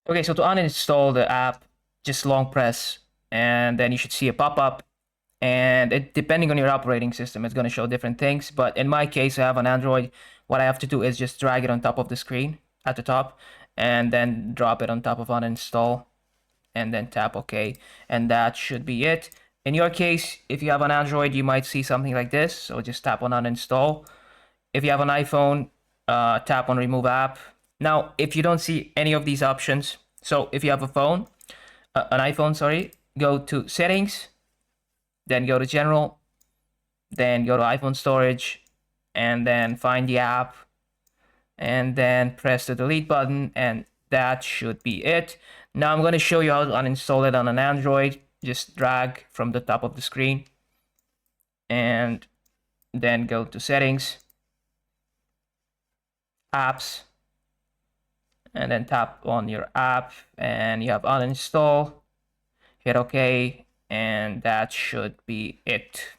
Okay, so to uninstall the app, just long press, and then you should see a pop-up. And depending on your operating system, it's going to show different things. But in my case, I have an Android. What I have to do is just drag it on top of the screen at the top, and then drop it on top of uninstall, and then tap OK. And that should be it. In your case, if you have an Android, you might see something like this. So just tap on uninstall. If you have an iPhone, tap on remove app. Now, if you don't see any of these options, so if you have a phone, an iPhone, sorry, go to settings, then go to general, then go to iPhone storage, and then find the app, and then press the delete button, and that should be it. Now I'm going to show you how to uninstall it on an Android. Just drag from the top of the screen, and then go to settings, apps, and then tap on your app, and you have uninstall. Hit OK, and that should be it.